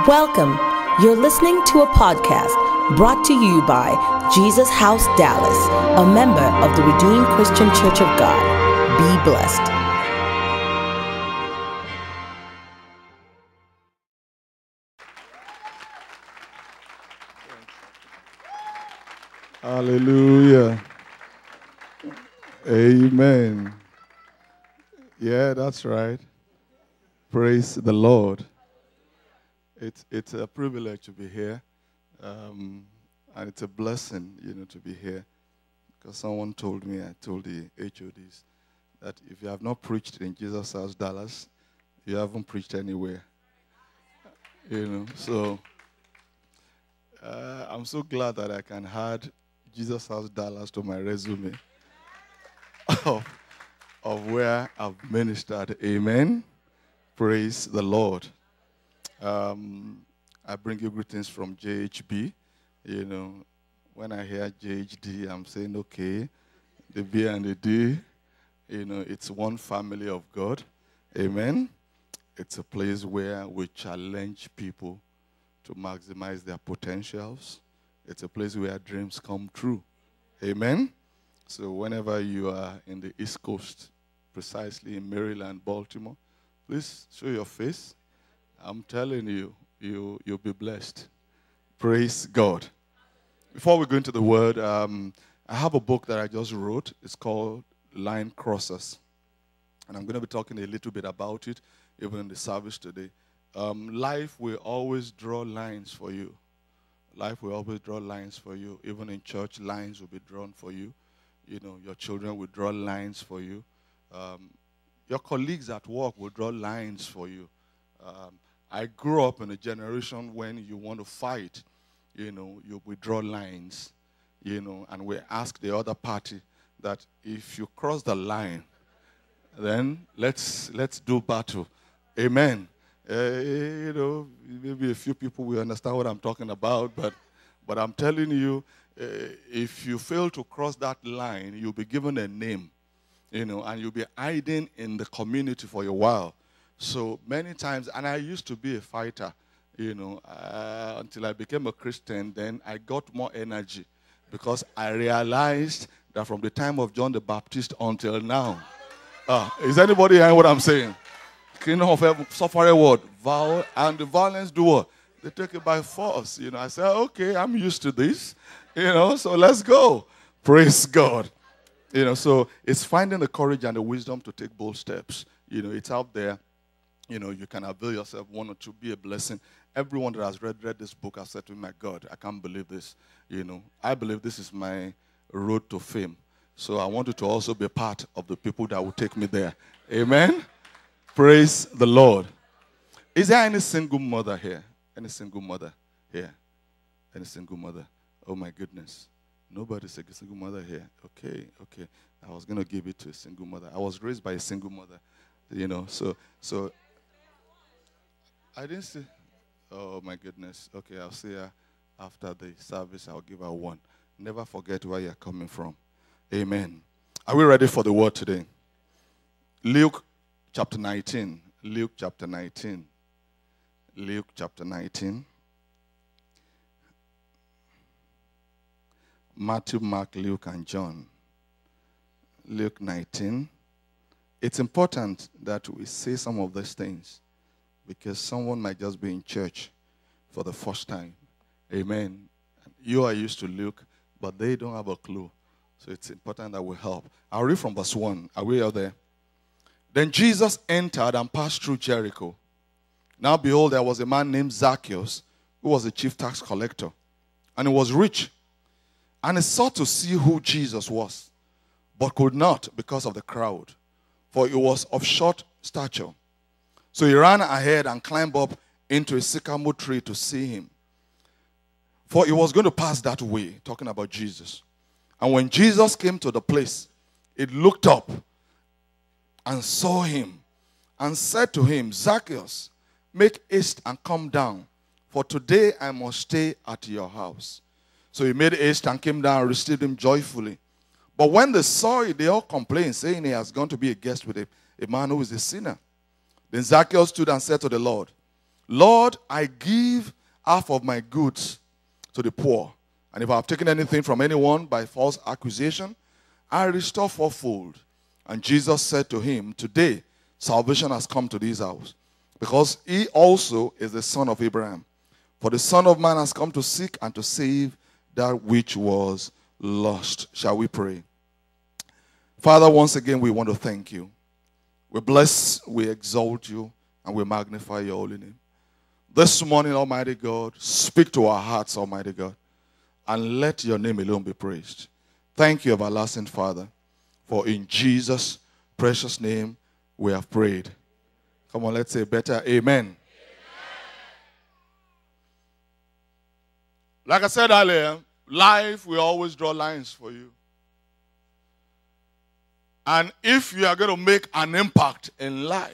Welcome. You're listening to a podcast brought to you by Jesus House Dallas, a member of the Redeemed Christian Church of God. Be blessed. Hallelujah. Amen. Yeah, that's right. Praise the Lord. It's a privilege to be here, and it's a blessing, to be here. Because someone told me, I told the HODs, that if you have not preached in Jesus House Dallas, you haven't preached anywhere. So I'm so glad that I can add Jesus House Dallas to my resume of where I've ministered. Amen. Praise the Lord. I bring you greetings from JHB. When I hear JHD, I'm saying, okay, the B and the D, it's one family of God. Amen. It's a place where we challenge people to maximize their potentials. It's a place where dreams come true. Amen. So whenever you are in the East Coast, precisely in Maryland, Baltimore, please show your face. I'm telling you, you'll be blessed. Praise God. Before we go into the word, I have a book that I just wrote. It's called Line Crossers. And I'm going to be talking a little bit about it, even in the service today. Life will always draw lines for you. Life will always draw lines for you. Even in church, lines will be drawn for you. Your children will draw lines for you. Your colleagues at work will draw lines for you. I grew up in a generation when you want to fight, you will draw lines, and we ask the other party that if you cross the line, then let's do battle. Amen. Maybe a few people will understand what I'm talking about, but I'm telling you, if you fail to cross that line, you'll be given a name, and you'll be hiding in the community for a while. So many times, and I used to be a fighter, until I became a Christian, then I got more energy because I realized that from the time of John the Baptist until now, is anybody hearing what I'm saying? Kingdom of heaven, suffer a word, and the violence do what? They take it by force. I said, okay, I'm used to this, so let's go. Praise God. So it's finding the courage and the wisdom to take bold steps. It's out there. You can avail yourself one or two, be a blessing. Everyone that has read this book has said to me, my God, I can't believe this. I believe this is my road to fame. So I want you to also be part of the people that will take me there. Amen. Praise the Lord. Is there any single mother here? Any single mother here? Any single mother? Oh, my goodness. Nobody's a single mother here. Okay. I was going to give it to a single mother. I was raised by a single mother. So I didn't see. Oh, my goodness. Okay, I'll see her after the service. I'll give her one. Never forget where you're coming from. Amen. Are we ready for the word today? Luke chapter 19. Luke chapter 19. Luke chapter 19. Matthew, Mark, Luke, and John. Luke 19. It's important that we say some of these things because someone might just be in church for the first time. Amen. You are used to Luke, but they don't have a clue. So it's important that we help. I'll read from verse 1. Are we out there? Then Jesus entered and passed through Jericho. Now behold, there was a man named Zacchaeus, who was a chief tax collector, and he was rich. And he sought to see who Jesus was, but could not because of the crowd, for he was of short stature. So he ran ahead and climbed up into a sycamore tree to see him, for he was going to pass that way, talking about Jesus. And when Jesus came to the place, it looked up and saw him and said to him, Zacchaeus, make haste and come down, for today I must stay at your house. So he made haste and came down and received him joyfully. But when they saw it, they all complained, saying he has gone to be a guest with a man who is a sinner. Then Zacchaeus stood and said to the Lord, Lord, I give half of my goods to the poor. And if I have taken anything from anyone by false accusation, I restore fourfold. And Jesus said to him, today salvation has come to this house, because he also is the son of Abraham. For the Son of Man has come to seek and to save that which was lost. Shall we pray? Father, once again, we want to thank you. We bless, we exalt you, and we magnify your holy name. This morning, Almighty God, speak to our hearts, Almighty God, and let your name alone be praised. Thank you, everlasting Father, for in Jesus' precious name we have prayed. Come on, let's say better amen. Like I said earlier, life will always draw lines for you. And if you are going to make an impact in life,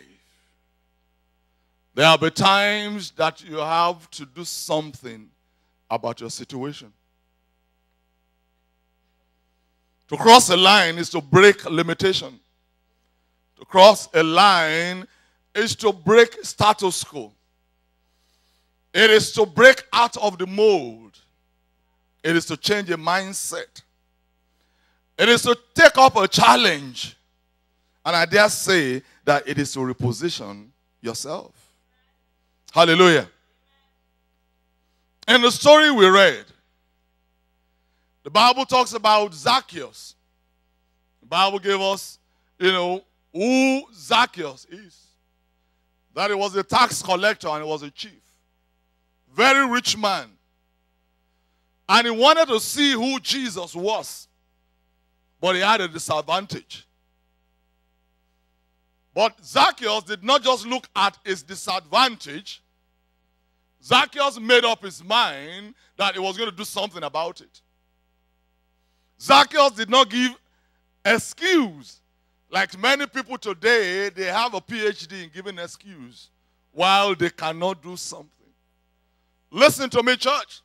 there will be times that you have to do something about your situation. To cross a line is to break limitation. To cross a line is to break status quo. It is to break out of the mold. It is to change a mindset. It is to take up a challenge. And I dare say that it is to reposition yourself. Hallelujah. In the story we read, the Bible talks about Zacchaeus. The Bible gave us, who Zacchaeus is. That he was a tax collector and he was a chief. Very rich man. And he wanted to see who Jesus was. But he had a disadvantage. But Zacchaeus did not just look at his disadvantage. Zacchaeus made up his mind that he was going to do something about it. Zacchaeus did not give excuse. Like many people today, they have a PhD in giving excuse while they cannot do something. Listen to me, church.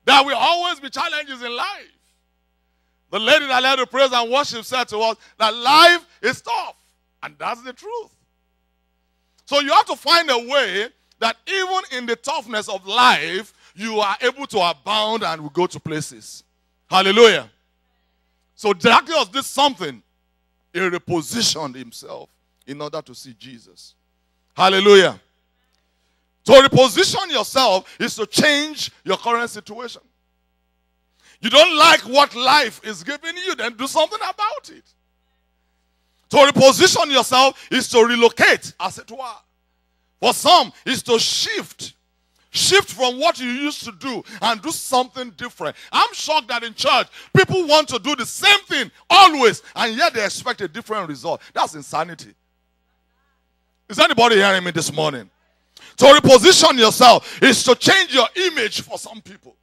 There will always be challenges in life. The lady that led the praise and worship said to us that life is tough. And that's the truth. So you have to find a way that even in the toughness of life, you are able to abound and will go to places. Hallelujah. So Zacchaeus did something. He repositioned himself in order to see Jesus. Hallelujah. To reposition yourself is to change your current situation. You don't like what life is giving you, then do something about it. To reposition yourself is to relocate, as it were. For some, is to shift. Shift from what you used to do and do something different. I'm shocked that in church, people want to do the same thing always, and yet they expect a different result. That's insanity. Is anybody hearing me this morning? To reposition yourself is to change your image for some people.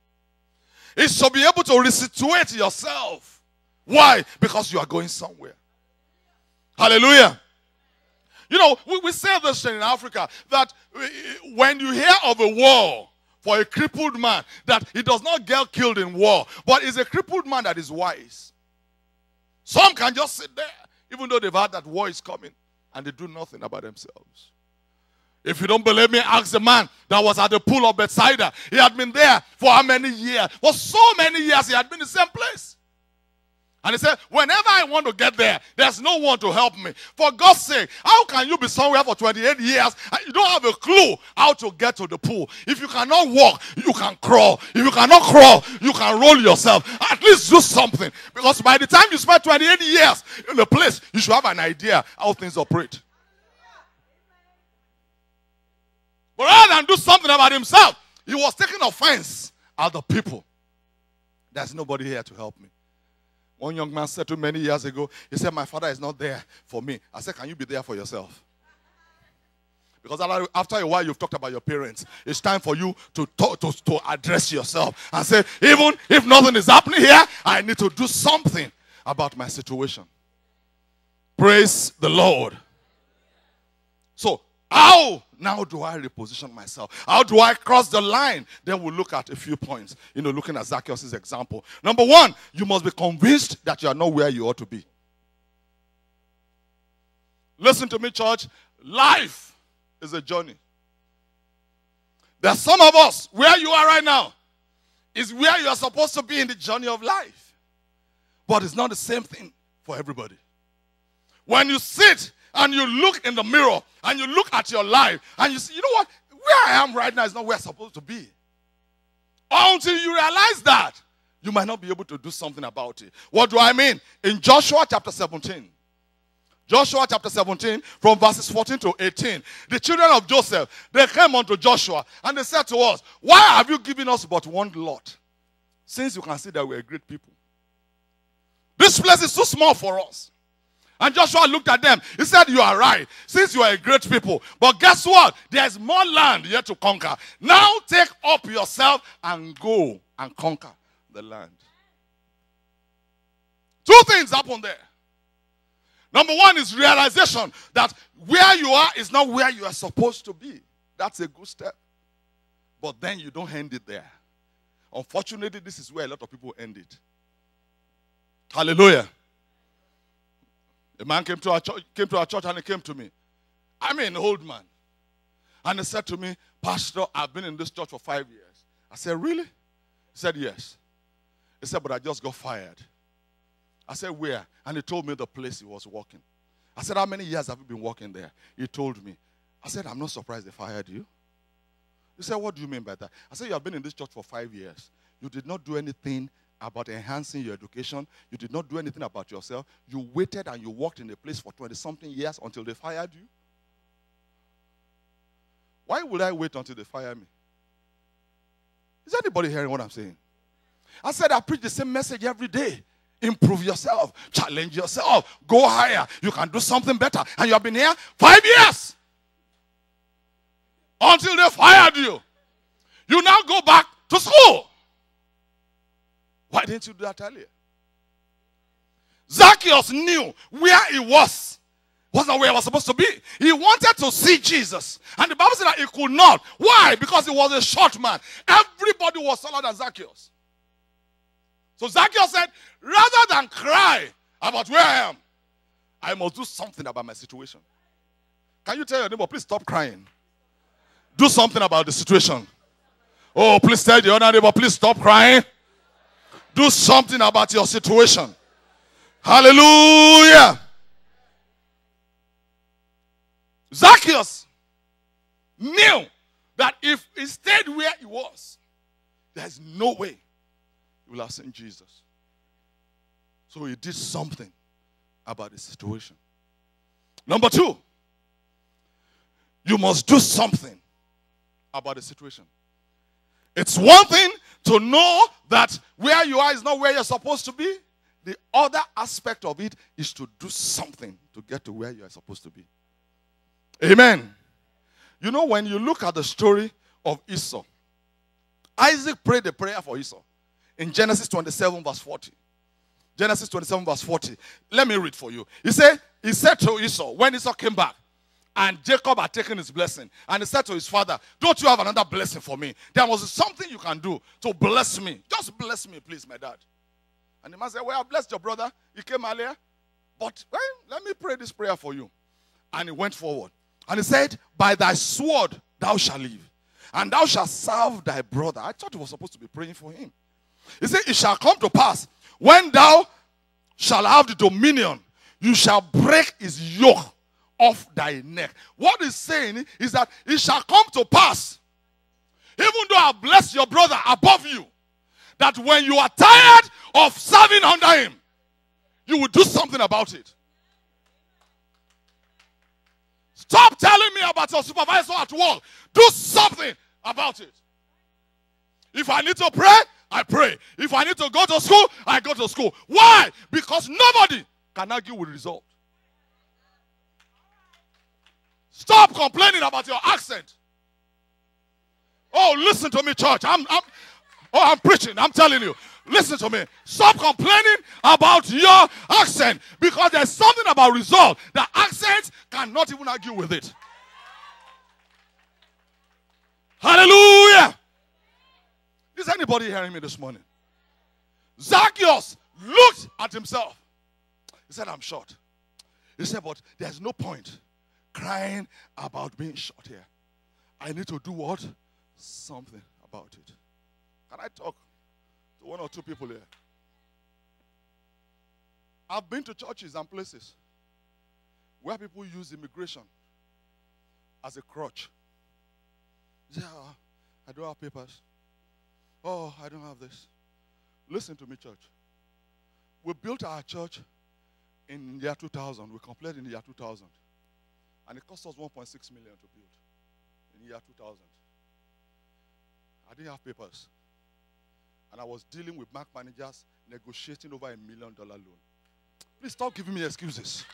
It's to be able to resituate yourself. Why? Because you are going somewhere. Hallelujah. We say this in Africa, that when you hear of a war for a crippled man, that he does not get killed in war, but is a crippled man that is wise. Some can just sit there, even though they've heard that war is coming, and they do nothing about themselves. If you don't believe me, ask the man that was at the pool of Bethsaida. He had been there for how many years? For so many years, he had been in the same place. And he said, whenever I want to get there, there's no one to help me. For God's sake, how can you be somewhere for 28 years and you don't have a clue how to get to the pool? If you cannot walk, you can crawl. If you cannot crawl, you can roll yourself. At least do something. Because by the time you spend 28 years in a place, you should have an idea how things operate. But rather than do something about himself, he was taking offense at the people. There's nobody here to help me. One young man said to me many years ago, he said, my father is not there for me. I said, can you be there for yourself? Because after a while, you've talked about your parents. It's time for you to address yourself and say, even if nothing is happening here, I need to do something about my situation. Praise the Lord. So, how now do I reposition myself? How do I cross the line? Then we'll look at a few points. Looking at Zacchaeus' example. Number one, you must be convinced that you are not where you ought to be. Listen to me, church. Life is a journey. There are some of us, where you are right now, is where you are supposed to be in the journey of life. But it's not the same thing for everybody. When you sit and you look in the mirror and you look at your life and you see, you know what? Where I am right now is not where I'm supposed to be. Until you realize that, you might not be able to do something about it. What do I mean? In Joshua chapter 17. Joshua chapter 17, from verses 14 to 18. The children of Joseph, they came unto Joshua and they said to us, why have you given us but one lot? Since you can see that we're great people. This place is too small for us. And Joshua looked at them. He said, you are right, since you are a great people. But guess what? There's more land yet to conquer. Now take up yourself and go and conquer the land. Two things happen there. Number one is realization that where you are is not where you are supposed to be. That's a good step. But then you don't end it there. Unfortunately, this is where a lot of people end it. Hallelujah. A man came to our church and he came to me. I'm an old man. And he said to me, Pastor, I've been in this church for 5 years. I said, really? He said, yes. He said, but I just got fired. I said, where? And he told me the place he was working. I said, how many years have you been working there? He told me. I said, I'm not surprised they fired you. He said, what do you mean by that? I said, you have been in this church for 5 years. You did not do anything about enhancing your education. You did not do anything about yourself. You waited and you worked in a place for 20-something years until they fired you. Why would I wait until they fire me? Is anybody hearing what I'm saying? I said, I preach the same message every day. Improve yourself. Challenge yourself. Go higher. You can do something better. And you have been here 5 years. Until they fired you. You now go back to school. Why didn't you do that earlier? Zacchaeus knew where he was. Wasn't where he was supposed to be. He wanted to see Jesus. And the Bible said that he could not. Why? Because he was a short man. Everybody was taller than Zacchaeus. So Zacchaeus said, rather than cry about where I am, I must do something about my situation. Can you tell your neighbor, please stop crying? Do something about the situation. Oh, please tell the other neighbor, please stop crying. Do something about your situation. Hallelujah. Zacchaeus knew that if he stayed where he was, there's no way he will have seen Jesus. So he did something about the situation. Number two, you must do something about the situation. It's one thing to know that where you are is not where you're supposed to be. The other aspect of it is to do something to get to where you are supposed to be. Amen. You know, when you look at the story of Esau, Isaac prayed a prayer for Esau in Genesis 27 verse 40. Genesis 27 verse 40. Let me read for you. He said to Esau, when Esau came back, and Jacob had taken his blessing, and he said to his father, don't you have another blessing for me? There was something you can do to bless me. Just bless me, please, my dad. And the man said, well, I blessed your brother. He came earlier. But well, let me pray this prayer for you. And he went forward. And he said, by thy sword thou shalt live, and thou shalt serve thy brother. I thought he was supposed to be praying for him. He said, it shall come to pass, when thou shalt have the dominion, you shall break his yoke off thy neck. What he's saying is that it shall come to pass, even though I bless your brother above you, that when you are tired of serving under him, you will do something about it. Stop telling me about your supervisor at work. Do something about it. If I need to pray, I pray. If I need to go to school, I go to school. Why? Because nobody can argue with result. Stop complaining about your accent. Oh, listen to me, church. I'm preaching. I'm telling you. Listen to me. Stop complaining about your accent, because there's something about result. The accent cannot even argue with it. Hallelujah. Is anybody hearing me this morning? Zacchaeus looked at himself. He said, I'm short. He said, but there's no point crying about being short here. I need to do what? something about it. Can I talk to one or two people here? I've been to churches and places where people use immigration as a crutch. Yeah, I don't have papers. Oh, I don't have this. Listen to me, church. We built our church in the year 2000. We completed in the year 2000. And it cost us 1.6 million to build in the year 2000. I didn't have papers. And I was dealing with bank managers negotiating over $1 million loan. Please stop giving me excuses.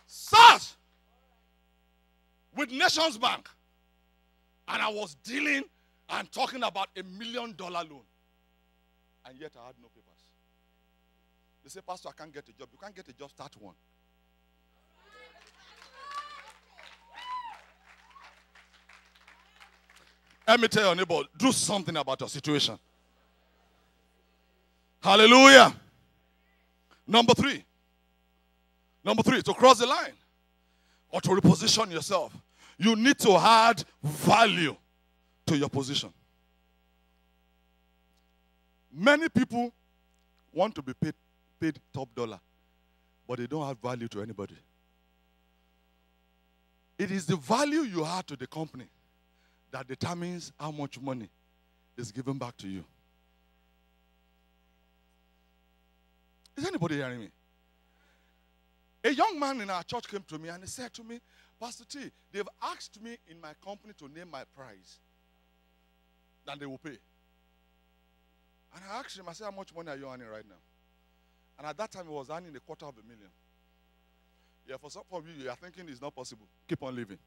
SARS with Nations Bank. And I was dealing and talking about $1 million loan. And yet I had no papers. They say, Pastor, I can't get a job. You can't get a job, start one. Let me tell your neighbor, do something about your situation. Hallelujah. Number three, to cross the line or to reposition yourself, you need to add value to your position. Many people want to be paid top dollar, but they don't add value to anybody. It is the value you add to the company that determines how much money is given back to you. Is anybody hearing me? A young man in our church came to me and he said to me, Pastor T, they've asked me in my company to name my price. Then they will pay. And I asked him, I said, how much money are you earning right now? And at that time, he was earning $250,000. Yeah, for some of you, you are thinking it's not possible. Keep on living.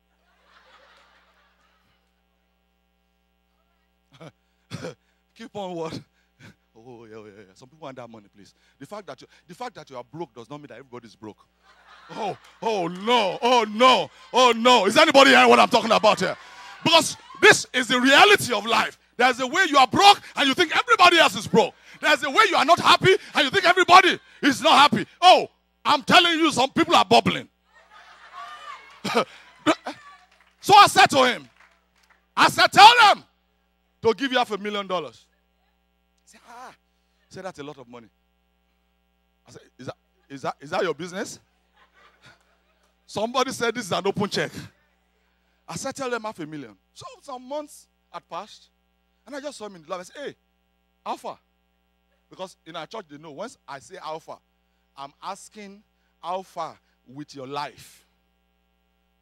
Keep on what? Oh, yeah. Some people want that money, please. The fact that you are broke does not mean that everybody's broke. Oh no. Is anybody hearing what I'm talking about here? Because this is the reality of life. There's a way you are broke and you think everybody else is broke. There's a way you are not happy and you think everybody is not happy. Oh, I'm telling you, some people are bubbling. So I said to him, tell them to give you $500,000. He said, that's a lot of money. I said, is that your business? Somebody said this is an open check. I said, tell them $500,000. So some months had passed, and I just saw him in the lab. I said, hey, Alpha. Because in our church, they know, once I say Alpha, I'm asking how far with your life?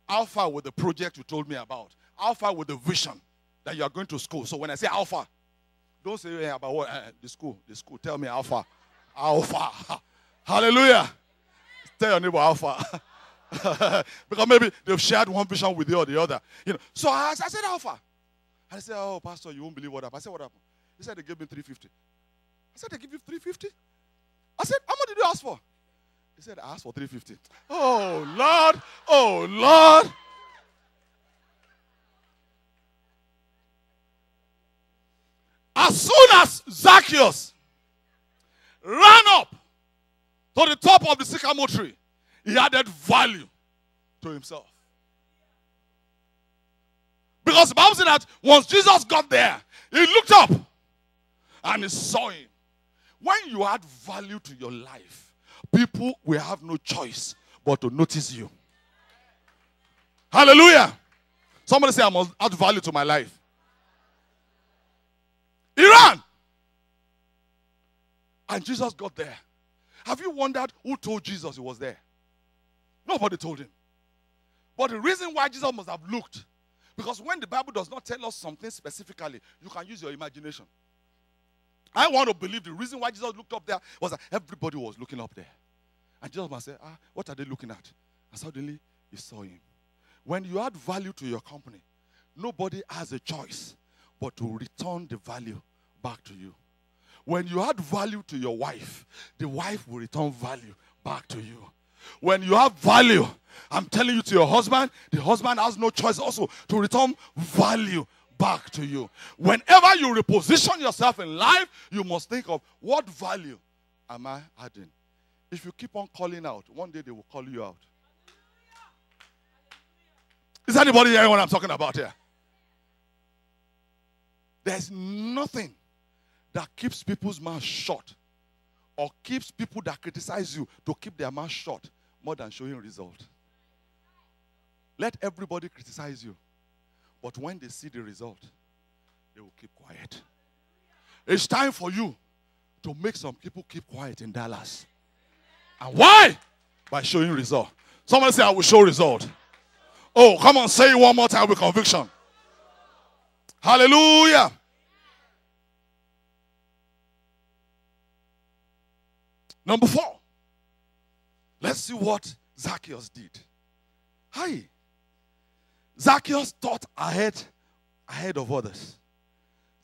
How far with the project you told me about? How far with the vision that you are going to school? So when I say how far, don't say hey, about what? The school. Tell me how far. How far. Hallelujah. Tell your neighbor how far. Because maybe they've shared one vision with you or the other. You know. So I said how far? And I said, oh, Pastor, you won't believe what happened. I said, what happened? He said, they gave me $350. I said, they give you $350? I said, how much did you ask for? He said, I asked for $350. Oh, Lord. Oh, Lord. As soon as Zacchaeus ran up to the top of the sycamore tree, he added value to himself. Because the Bible said that once Jesus got there, he looked up and he saw him. When you add value to your life, people will have no choice but to notice you. Hallelujah. Somebody say, I must add value to my life. He ran. And Jesus got there. Have you wondered who told Jesus he was there? Nobody told him. But the reason why Jesus must have looked, because when the Bible does not tell us something specifically, you can use your imagination. I want to believe the reason why Jesus looked up there was that everybody was looking up there. And Jesus must say, what are they looking at? And suddenly he saw him. When you add value to your company, nobody has a choice but to return the value back to you. When you add value to your wife, the wife will return value back to you. When you have value, I'm telling you, to your husband, the husband has no choice also to return value back to you. Whenever you reposition yourself in life, you must think of what value am I adding? If you keep on calling out, one day they will call you out. Is anybody hearing what I'm talking about here? There's nothing that keeps people's mouths shut or keeps people that criticize you to keep their mouth shut more than showing result. Let everybody criticize you. But when they see the result, they will keep quiet. It's time for you to make some people keep quiet in Dallas. And why? By showing result. Somebody say, I will show result. Oh, come on, say it one more time with conviction. Hallelujah. Number 4. Let's see what Zacchaeus did. Hi. Zacchaeus thought ahead of others.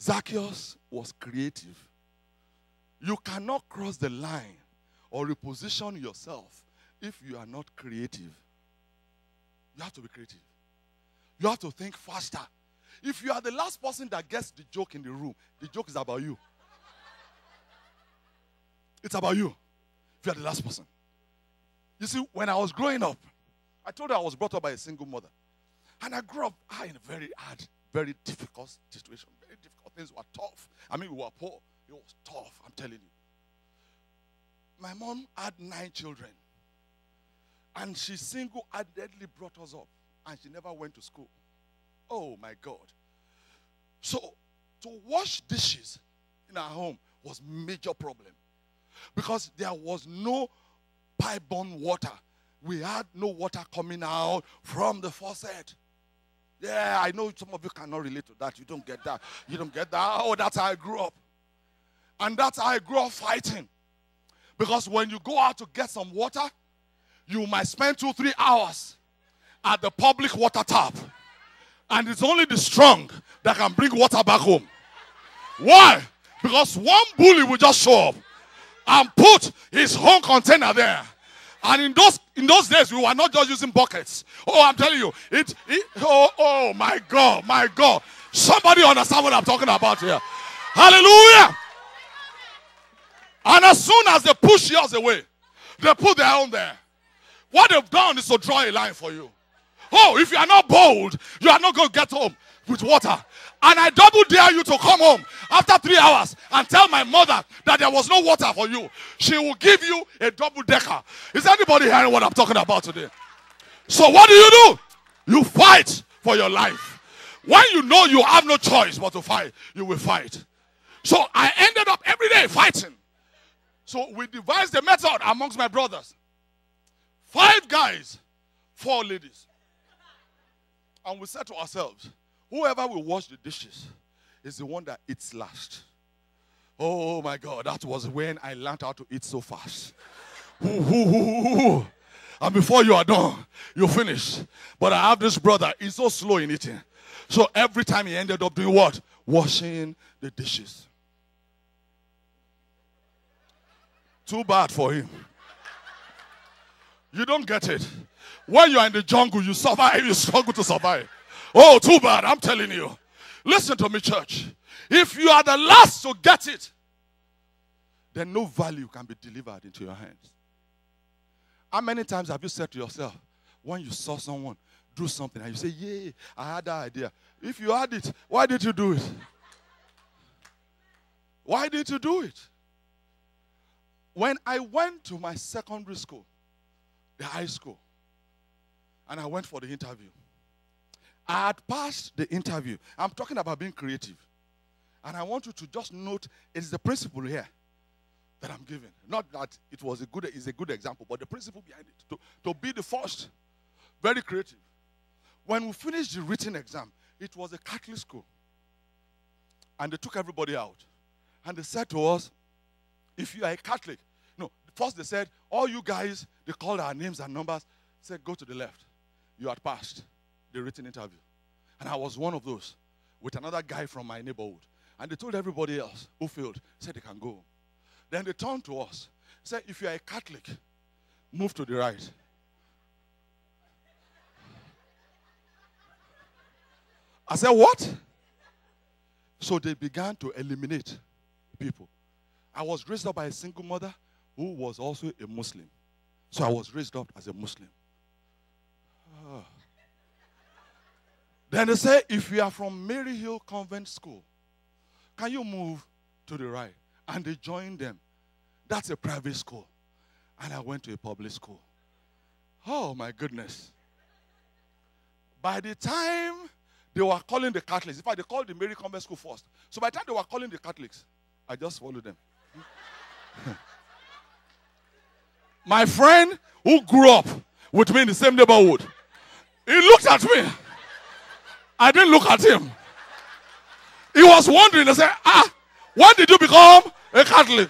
Zacchaeus was creative. You cannot cross the line or reposition yourself if you are not creative. You have to be creative. You have to think faster. If you are the last person that gets the joke in the room, the joke is about you. It's about you. If you are the last person. You see, when I was growing up, I told you I was brought up by a single mother. And I grew up in a very hard, very difficult situation. Very difficult. Things were tough. I mean, we were poor. It was tough, I'm telling you. My mom had 9 children. And she single-handedly brought us up. And she never went to school. Oh, my God. So, to wash dishes in our home was a major problem. Because there was no pipe-borne water. We had no water coming out from the faucet. Yeah, I know some of you cannot relate to that. You don't get that. You don't get that. Oh, that's how I grew up. And that's how I grew up fighting. Because when you go out to get some water, you might spend 2-3 hours at the public water tap. And it's only the strong that can bring water back home. Why? Because one bully will just show up and put his own container there. And in those days, we were not just using buckets. Oh, I'm telling you, oh my God, my God. Somebody understand what I'm talking about here. Hallelujah. And as soon as they push yours away, they put their own there. What they've done is to draw a line for you. Oh, if you are not bold, you are not going to get home with water. And I double dare you to come home after 3 hours and tell my mother that there was no water for you. She will give you a double decker. Is anybody hearing what I'm talking about today? So what do? You fight for your life. When you know you have no choice but to fight, you will fight. So I ended up every day fighting. So we devised a method amongst my brothers. 5 guys, 4 ladies. And we said to ourselves, whoever will wash the dishes is the one that eats last. Oh my God, that was when I learned how to eat so fast. And before you are done, you finish. But I have this brother, he's so slow in eating. So every time he ended up doing what? Washing the dishes. Too bad for him. You don't get it. When you are in the jungle, you survive, you struggle to survive. Oh, too bad, I'm telling you. Listen to me, church. If you are the last to get it, then no value can be delivered into your hands. How many times have you said to yourself, when you saw someone do something and you say, yeah, I had that idea. If you had it, why did you do it? Why did you do it? When I went to my secondary school, the high school, and I went for the interview, I had passed the interview. I'm talking about being creative. And I want you to just note, it's the principle here that I'm giving. Not that it's a good example, but the principle behind it. To be the first, very creative. When we finished the written exam, it was a Catholic school. And they took everybody out. And they said to us, if you are a Catholic, no, first they said, all you guys, they called our names and numbers, said, go to the left. You had passed the written interview. And I was one of those with another guy from my neighborhood. And they told everybody else who failed, said they can go. Then they turned to us, said, if you are a Catholic, move to the right. I said, what? So they began to eliminate people. I was raised up by a single mother who was also a Muslim. So I was raised up as a Muslim. Then they say, if you are from Mary Hill Convent School, can you move to the right? And they joined them. That's a private school. And I went to a public school. Oh, my goodness. By the time they were calling the Catholics, in fact, they called the Mary Convent School first. So by the time they were calling the Catholics, I just followed them. My friend who grew up with me in the same neighborhood, he looked at me. I didn't look at him. He was wondering, I said, when did you become a Catholic?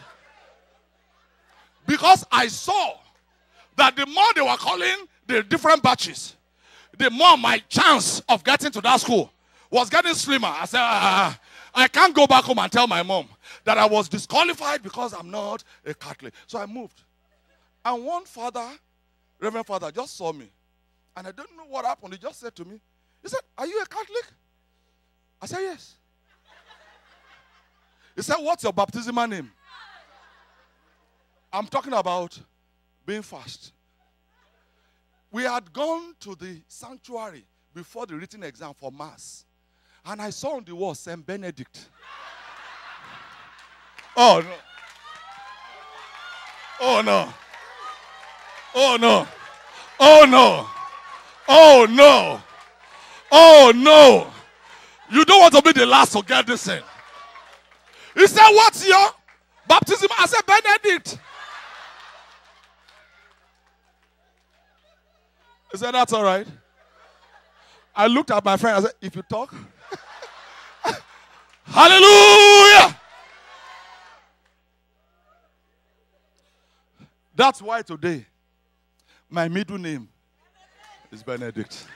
Because I saw that the more they were calling the different batches, the more my chance of getting to that school was getting slimmer. I said, I can't go back home and tell my mom that I was disqualified because I'm not a Catholic. So I moved. And one father, Reverend Father, just saw me. And I don't know what happened. He just said to me, he said, are you a Catholic? I said, yes. He said, what's your baptismal name? I'm talking about being fast. We had gone to the sanctuary before the written exam for Mass. And I saw on the wall St. Benedict. Oh, no. Oh, no. Oh, no. Oh, no. Oh, no. Oh, no. You don't want to be the last to get this in. He said, what's your baptism? I said, Benedict. He said, that's all right. I looked at my friend. I said, if you talk. Hallelujah. That's why today, my middle name is Benedict.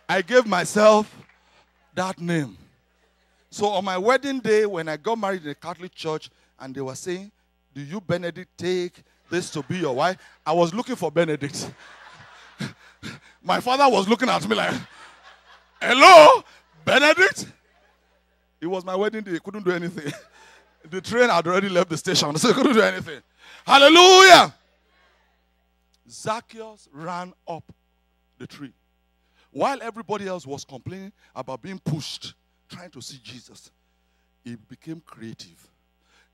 I gave myself that name. So on my wedding day, when I got married in a Catholic church, and they were saying, do you, Benedict, take this to be your wife? I was looking for Benedict. My father was looking at me like, hello, Benedict? It was my wedding day. He couldn't do anything. The train had already left the station, so he couldn't do anything. Hallelujah. Zacchaeus ran up the tree. While everybody else was complaining about being pushed, trying to see Jesus, he became creative.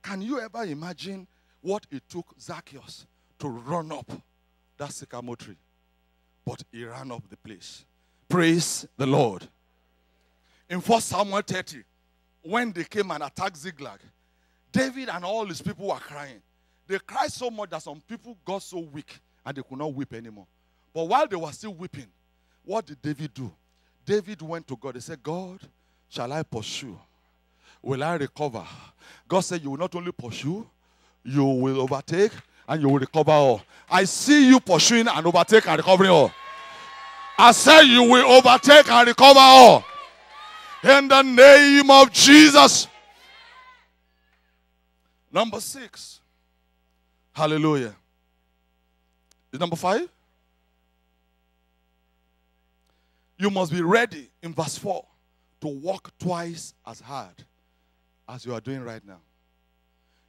Can you ever imagine what it took Zacchaeus to run up that sycamore tree? But he ran up the place. Praise the Lord. In 1 Samuel 30, when they came and attacked Ziklag, David and all his people were crying. They cried so much that some people got so weak and they could not weep anymore. But while they were still weeping, what did David do? David went to God. He said, God, shall I pursue? Will I recover? God said, you will not only pursue, you will overtake and you will recover all. I see you pursuing and overtake and recovering all. I said you will overtake and recover all. In the name of Jesus. Number 6. Hallelujah. Is number 5? You must be ready in verse 4 to work twice as hard as you are doing right now.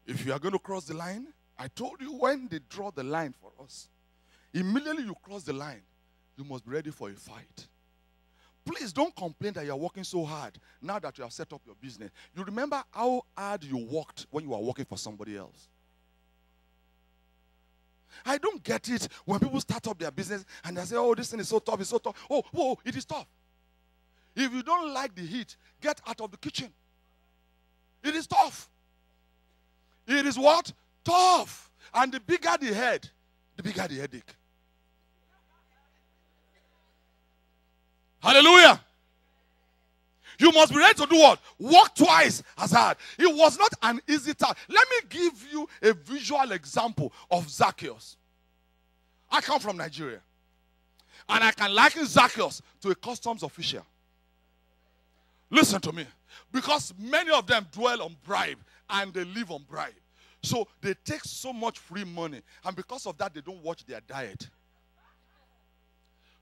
If you are going to cross the line, I told you when they draw the line for us, immediately you cross the line, you must be ready for a fight. Please don't complain that you are working so hard now that you have set up your business. You remember how hard you worked when you were working for somebody else. I don't get it when people start up their business and they say, oh, this thing is so tough, it's so tough. Oh, it is tough. If you don't like the heat, get out of the kitchen. It is tough. It is what? Tough. And the bigger the head, the bigger the headache. Hallelujah. You must be ready to do what? Work twice as hard. It was not an easy task. Let me give you a visual example of Zacchaeus. I come from Nigeria. And I can liken Zacchaeus to a customs official. Listen to me. Because many of them dwell on bribe and they live on bribe. So they take so much free money. And because of that, they don't watch their diet.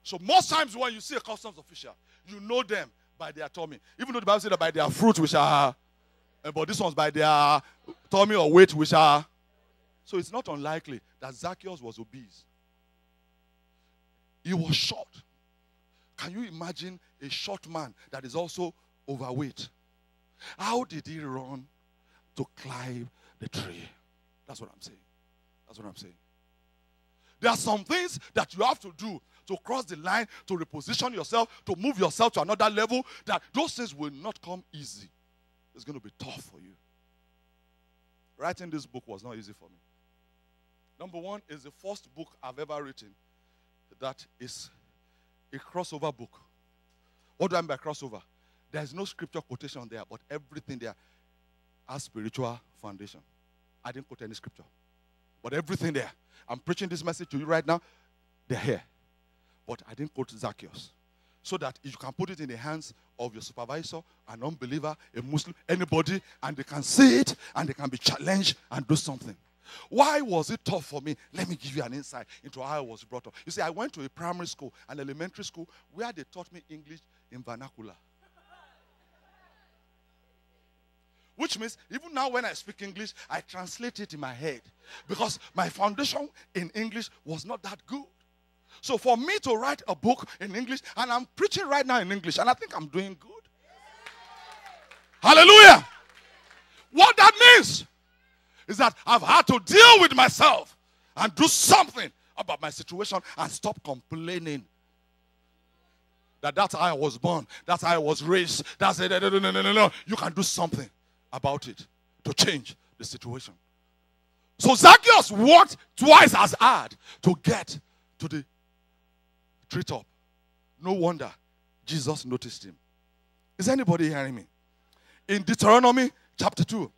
So most times when you see a customs official, you know them by their tummy. Even though the Bible says that by their fruit we shall, but this one's by their tummy or weight we shall. So it's not unlikely that Zacchaeus was obese. He was short. Can you imagine a short man that is also overweight? How did he run to climb the tree? That's what I'm saying. That's what I'm saying. There are some things that you have to do to cross the line, to reposition yourself, to move yourself to another level, that those things will not come easy. It's going to be tough for you. Writing this book was not easy for me. Number one, is the first book I've ever written that is a crossover book. What do I mean by crossover? There is no scripture quotation there, but everything there has spiritual foundation. I didn't quote any scripture, but everything there. I'm preaching this message to you right now. They're here. But I didn't quote Zacchaeus. So that you can put it in the hands of your supervisor, an unbeliever, a Muslim, anybody, and they can see it, and they can be challenged and do something. Why was it tough for me? Let me give you an insight into how I was brought up. You see, I went to a primary school, an elementary school, where they taught me English in vernacular. Which means, even now when I speak English, I translate it in my head. Because my foundation in English was not that good. So for me to write a book in English, and I'm preaching right now in English, and I think I'm doing good. Hallelujah. What that means is that I've had to deal with myself and do something about my situation and stop complaining. That's how I was born. That's how I was raised. That's it. No. You can do something about it to change the situation. So Zacchaeus worked twice as hard to get to the treetop. No wonder Jesus noticed him. Is anybody hearing me? In Deuteronomy chapter 2,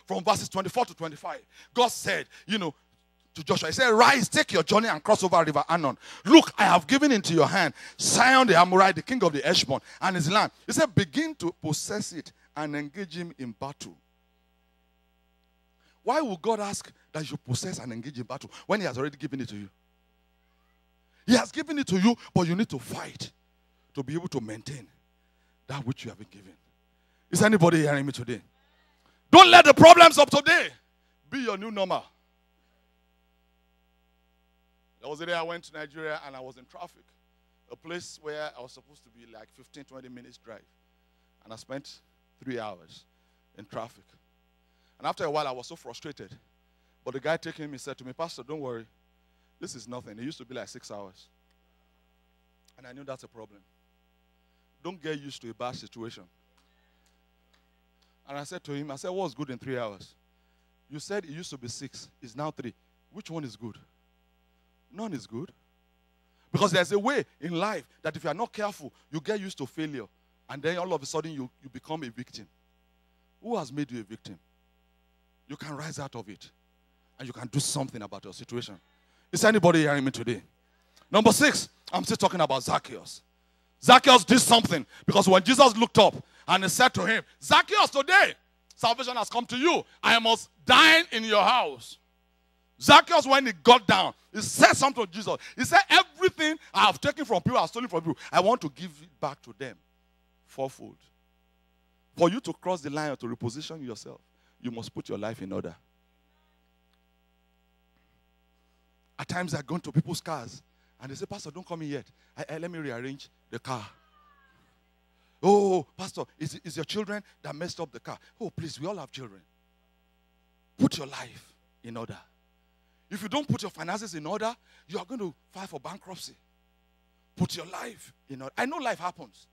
from verses 24 to 25, God said, to Joshua, he said, rise, take your journey and cross over River Arnon. Look, I have given into your hand Sihon the Amorite, the king of the Heshbon, and his land. He said, begin to possess it and engage him in battle. Why would God ask that you possess and engage in battle when he has already given it to you? He has given it to you, but you need to fight to be able to maintain that which you have been given. Is anybody hearing me today? Don't let the problems of today be your new normal. There was a day I went to Nigeria and I was in traffic. A place where I was supposed to be like 15, 20 minutes drive. And I spent 3 hours in traffic. And after a while, I was so frustrated. But the guy taking me said to me, Pastor, don't worry. This is nothing. It used to be like 6 hours. And I knew that's a problem. Don't get used to a bad situation. And I said to him, what's good in 3 hours? You said it used to be 6. It's now 3. Which one is good? None is good. Because there's a way in life that if you are not careful, you get used to failure. And then all of a sudden you become a victim. Who has made you a victim? You can rise out of it. And you can do something about your situation. Is anybody hearing me today? Number 6, I'm still talking about Zacchaeus. Zacchaeus did something. Because when Jesus looked up and he said to him, Zacchaeus, today salvation has come to you. I must dine in your house. Zacchaeus, when he got down, he said something to Jesus. He said, everything I have taken from people, I have stolen from you, I want to give it back to them fourfold. For you to cross the line or to reposition yourself, you must put your life in order. At times I go into people's cars and they say, Pastor, don't come in yet. Let me rearrange the car. Oh, Pastor, is your children that messed up the car? Oh, please, we all have children. Put your life in order. If you don't put your finances in order, you are going to file for bankruptcy. Put your life in order. I know life happens.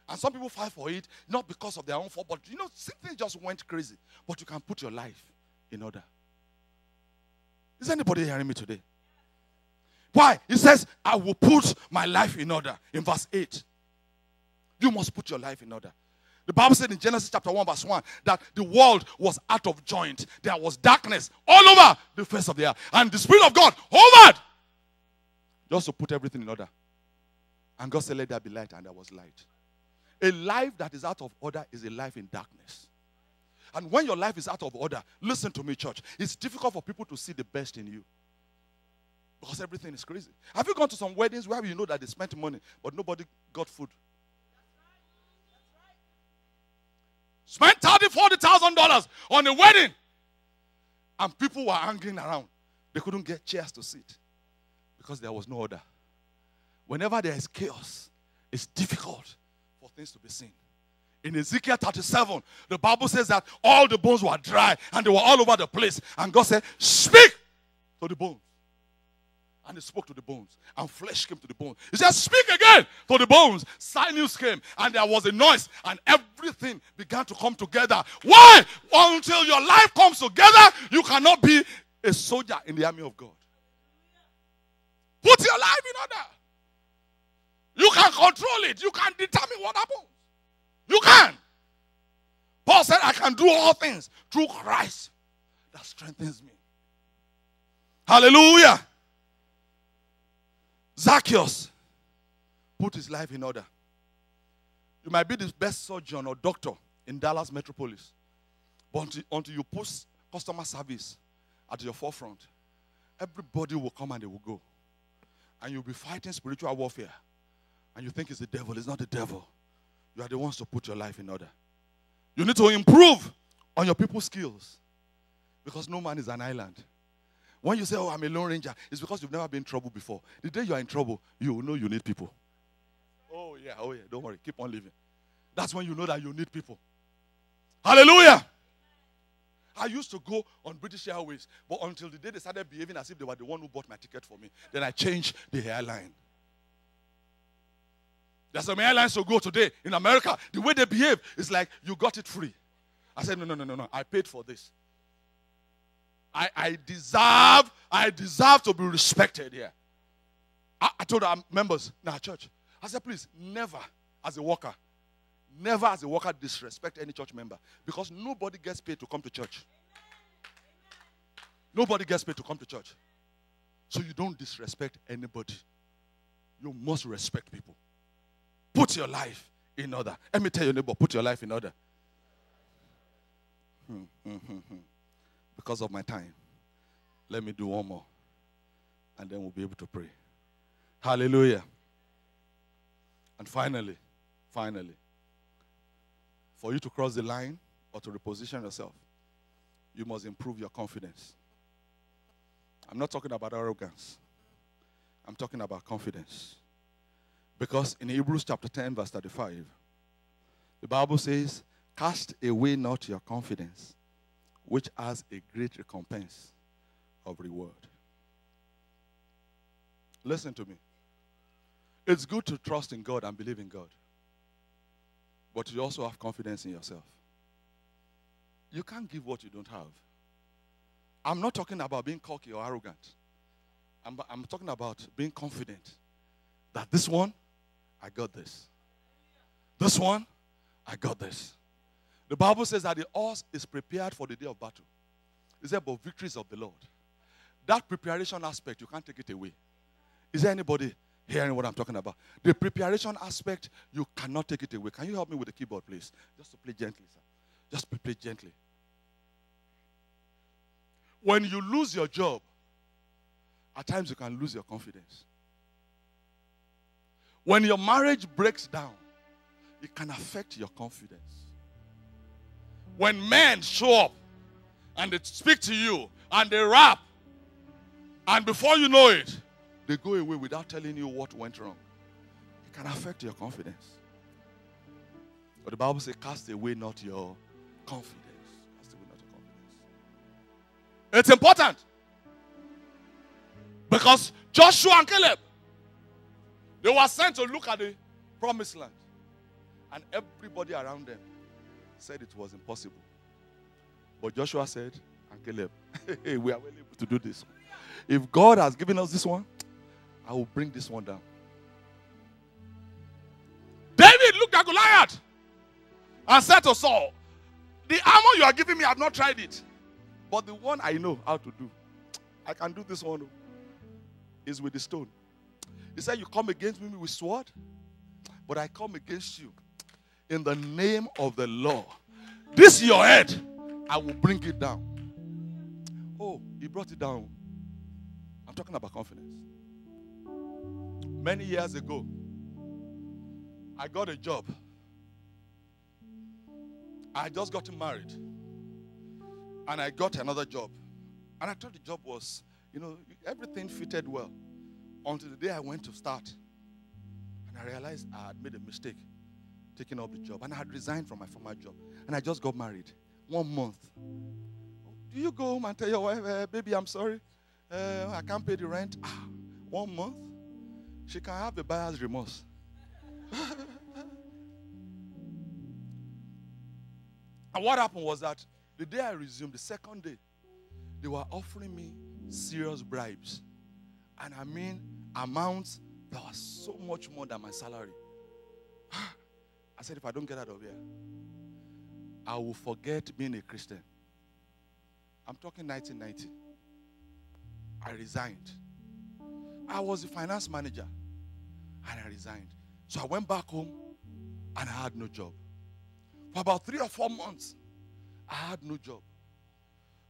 And some people file for it, not because of their own fault, but things just went crazy. But you can put your life in order. Is anybody hearing me today? Why? He says, I will put my life in order. In verse 8. You must put your life in order. The Bible said in Genesis chapter 1 verse 1 that the world was out of joint. There was darkness all over the face of the earth. And the Spirit of God hovered just to put everything in order. And God said, let there be light, and there was light. A life that is out of order is a life in darkness. And when your life is out of order, listen to me, church, it's difficult for people to see the best in you. Because everything is crazy. Have you gone to some weddings where you know that they spent money, but nobody got food? Spent $30,000, $40,000 on a wedding. And people were hanging around. They couldn't get chairs to sit. Because there was no order. Whenever there is chaos, it's difficult for things to be seen. In Ezekiel 37, the Bible says that all the bones were dry and they were all over the place. And God said, speak to the bones. And he spoke to the bones, and flesh came to the bones. He said, speak again to the bones. Sinews came, and there was a noise, and everything began to come together. Why? Until your life comes together, you cannot be a soldier in the army of God. Put your life in order. You can control it. You can determine what happens. You can. Paul said, I can do all things through Christ that strengthens me. Hallelujah. Zacchaeus put his life in order. You might be the best surgeon or doctor in Dallas Metropolis, but until you put customer service at your forefront, everybody will come and they will go. And you'll be fighting spiritual warfare. And you think it's the devil. It's not the devil. You are the ones to put your life in order. You need to improve on your people's skills. Because no man is an island. When you say, oh, I'm a lone ranger, it's because you've never been in trouble before. The day you are in trouble, you will know you need people. Oh, yeah, don't worry. Keep on living. That's when you know that you need people. Hallelujah. I used to go on British Airways, but until the day they started behaving as if they were the one who bought my ticket for me, then I changed the airline. There's some airlines to go today in America. The way they behave is like you got it free. I said, no. I paid for this. I deserve to be respected here. I told our members in our church, I said, please, never as a worker disrespect any church member. Because nobody gets paid to come to church. Nobody gets paid to come to church. So you don't disrespect anybody. You must respect people. Put your life in order. Let me tell your neighbor, put your life in order. Because of my time, let me do one more. And then we'll be able to pray. Hallelujah. And finally, for you to cross the line or to reposition yourself, you must improve your confidence. I'm not talking about arrogance. I'm talking about confidence. Because in Hebrews chapter 10, verse 35, the Bible says, cast away not your confidence, which has a great recompense of reward. Listen to me. It's good to trust in God and believe in God. But you also have confidence in yourself. You can't give what you don't have. I'm not talking about being cocky or arrogant. I'm talking about being confident that this one, I got this. This one, I got this. The Bible says that the horse is prepared for the day of battle. It's about victories of the Lord. That preparation aspect, you can't take it away. Is there anybody hearing what I'm talking about? The preparation aspect, you cannot take it away. Can you help me with the keyboard, please? Just to play gently, sir. Just play gently. When you lose your job, at times you can lose your confidence. When your marriage breaks down, it can affect your confidence. When men show up and they speak to you and they rap, and before you know it, they go away without telling you what went wrong, it can affect your confidence. But the Bible says, cast away not your confidence. Cast away not your confidence. It's important. Because Joshua and Caleb, they were sent to look at the promised land. And everybody around them said it was impossible. But Joshua said, and Caleb, hey, we are well able to do this. If God has given us this one, I will bring this one down. David looked at Goliath and said to Saul, the armor you are giving me, I have not tried it. But the one I know how to do, I can do this one, is with the stone. He said, you come against me with sword, but I come against you in the name of the Lord. This your head, I will bring it down. Oh, he brought it down. I'm talking about confidence. Many years ago, I got a job. I had just gotten married. And I got another job. And I thought the job was, everything fitted well. Until the day I went to start. And I realized I had made a mistake taking up the job. And I had resigned from my former job. And I just got married. 1 month. Do you go home and tell your wife, baby, I'm sorry. I can't pay the rent. 1 month? She can have a buyer's remorse. And what happened was that the day I resumed, the second day, they were offering me serious bribes. And I mean, amounts that was so much more than my salary. I said, if I don't get out of here, I will forget being a Christian. I'm talking 1990. I resigned. I was a finance manager. And I resigned. So I went back home and I had no job. For about 3 or 4 months, I had no job.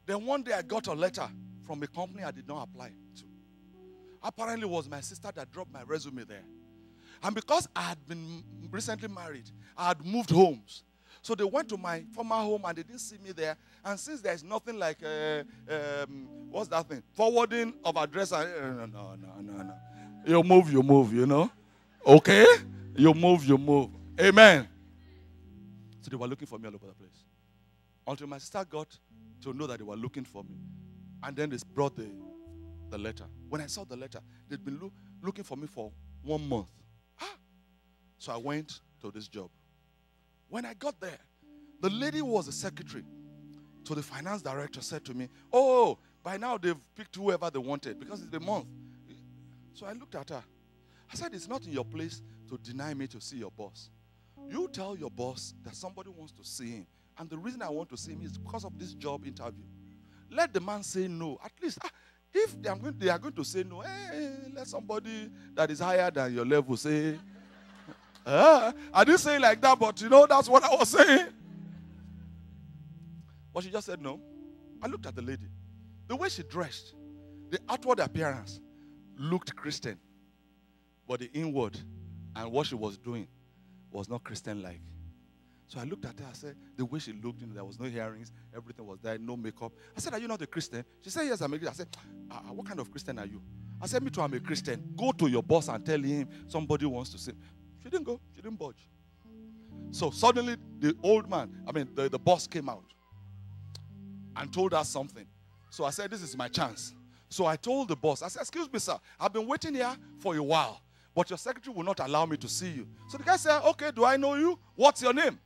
Then one day I got a letter from a company I did not apply to. Apparently it was my sister that dropped my resume there. And because I had been recently married, I had moved homes. So they went to my former home and they didn't see me there. And since there's nothing like, what's that thing? Forwarding of address. No. You move, you know. Okay? You move. Amen. So they were looking for me all over the place. Until my sister got to know that they were looking for me. And then they brought the letter. When I saw the letter, they'd been looking for me for 1 month. So I went to this job. When I got there, the lady who was the secretary to the finance director said to me, oh, by now they've picked whoever they wanted because it's the month. So I looked at her. I said, it's not in your place to deny me to see your boss. You tell your boss that somebody wants to see him. And the reason I want to see him is because of this job interview. Let the man say no. At least, if they are going to say no, let somebody that is higher than your level say, I didn't say it like that, but you know, that's what I was saying. But she just said no. I looked at the lady. The way she dressed, the outward appearance looked Christian. But the inward and what she was doing was not Christian-like. So I looked at her, I said, the way she looked, there was no earrings, everything was there, no makeup. I said, are you not a Christian? She said, yes, I'm a Christian. I said, what kind of Christian are you? I said, me too, I'm a Christian. Go to your boss and tell him somebody wants to see. She didn't go. She didn't budge. So suddenly the old man, the boss came out and told us something. So I said, this is my chance. So I told the boss, I said, excuse me, sir, I've been waiting here for a while, but your secretary will not allow me to see you. So the guy said, okay, do I know you? What's your name?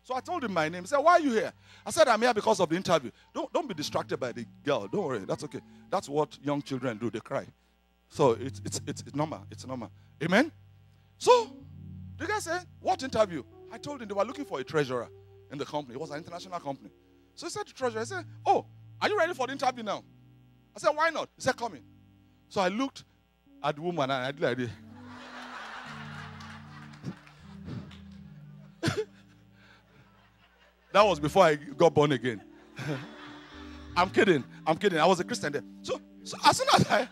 So I told him my name. He said, why are you here? I said, I'm here because of the interview. Don't be distracted by the girl. Don't worry. That's okay. That's what young children do. They cry. So it's normal. It's normal. Amen? So the guy said, what interview? I told him they were looking for a treasurer in the company. It was an international company. So he said to the treasurer, he said, oh, are you ready for the interview now? I said, why not? He said, come in. So I looked at the woman and I did like this. That was before I got born again. I'm kidding. I was a Christian then. So as soon as I...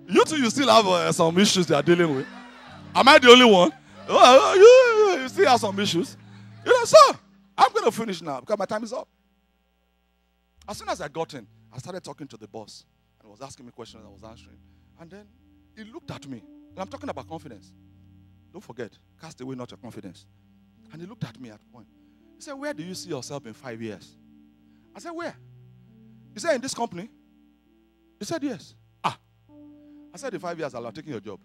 you two, you still have some issues they are dealing with. Am I the only one? You still have some issues. So I'm going to finish now because my time is up. As soon as I got in, I started talking to the boss. And he was asking me questions I was answering. And then he looked at me. And I'm talking about confidence. Don't forget, cast away not your confidence. And he looked at me at one point. He said, where do you see yourself in 5 years? I said, where? He said, in this company? He said, yes. I said, in 5 years, I'll have taken your job.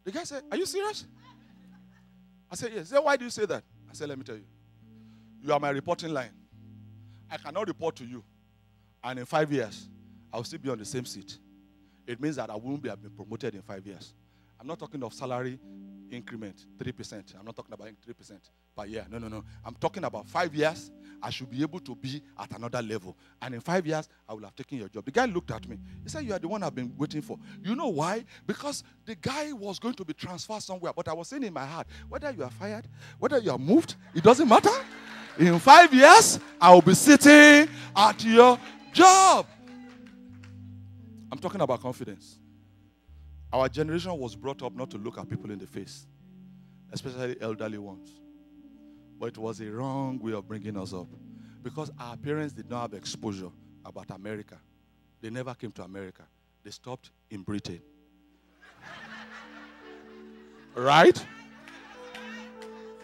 The guy said, are you serious? I said, yes. He said, why do you say that? I said, let me tell you. You are my reporting line. I cannot report to you. And in 5 years, I'll still be on the same seat. It means that I won't have been promoted in 5 years. I'm not talking of salary increment, 3%. I'm not talking about 3% per year. No. I'm talking about 5 years. I should be able to be at another level. And in 5 years, I will have taken your job. The guy looked at me. He said, you are the one I've been waiting for. You know why? Because the guy was going to be transferred somewhere. But I was saying in my heart, whether you are fired, whether you are moved, it doesn't matter. In 5 years, I will be sitting at your job. I'm talking about confidence. Our generation was brought up not to look at people in the face, especially elderly ones. But it was a wrong way of bringing us up because our parents did not have exposure about America. They never came to America. They stopped in Britain. Right?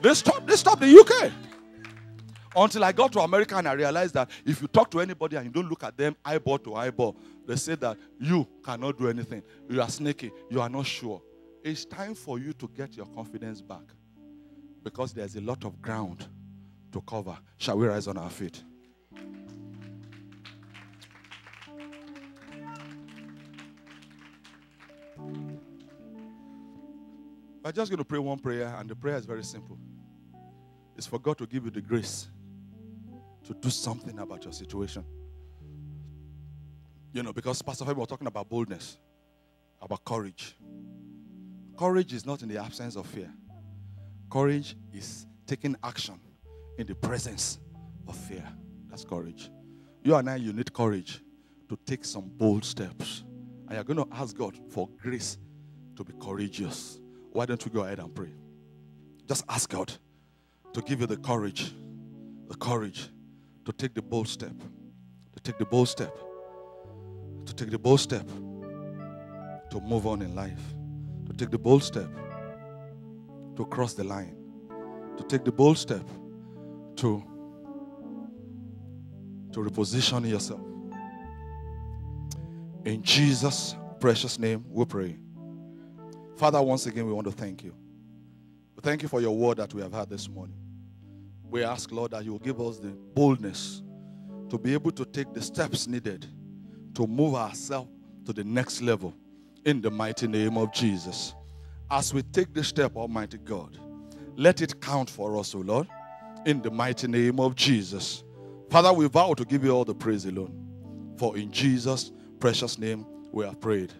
They stopped the UK. Until I got to America and I realized that if you talk to anybody and you don't look at them eyeball to eyeball, they say that you cannot do anything. You are snaky. You are not sure. It's time for you to get your confidence back, because there's a lot of ground to cover. Shall we rise on our feet? We're just going to pray one prayer, and the prayer is very simple. It's for God to give you the grace to do something about your situation. You know, because Pastor Femi was talking about boldness, about courage. Courage is not in the absence of fear. Courage is taking action in the presence of fear. That's courage. You and I, you need courage to take some bold steps. And you're going to ask God for grace to be courageous. Why don't we go ahead and pray? Just ask God to give you the courage to take the bold step, to take the bold step, to take the bold step to move on in life, to take the bold step to cross the line, to take the bold step to reposition yourself. In Jesus' precious name we pray. Father, once again we want to thank you. We thank you for your word that we have had this morning. We ask, Lord, that you will give us the boldness to be able to take the steps needed to move ourselves to the next level in the mighty name of Jesus. As we take this step, Almighty God, let it count for us, O Lord, in the mighty name of Jesus. Father, we vow to give you all the praise alone, for in Jesus' precious name we have prayed.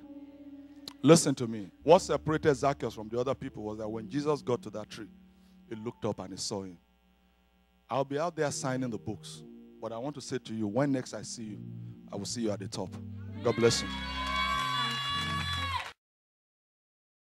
Listen to me. What separated Zacchaeus from the other people was that when Jesus got to that tree, he looked up and he saw him. I'll be out there signing the books, but I want to say to you, when next I see you, I will see you at the top. God bless you.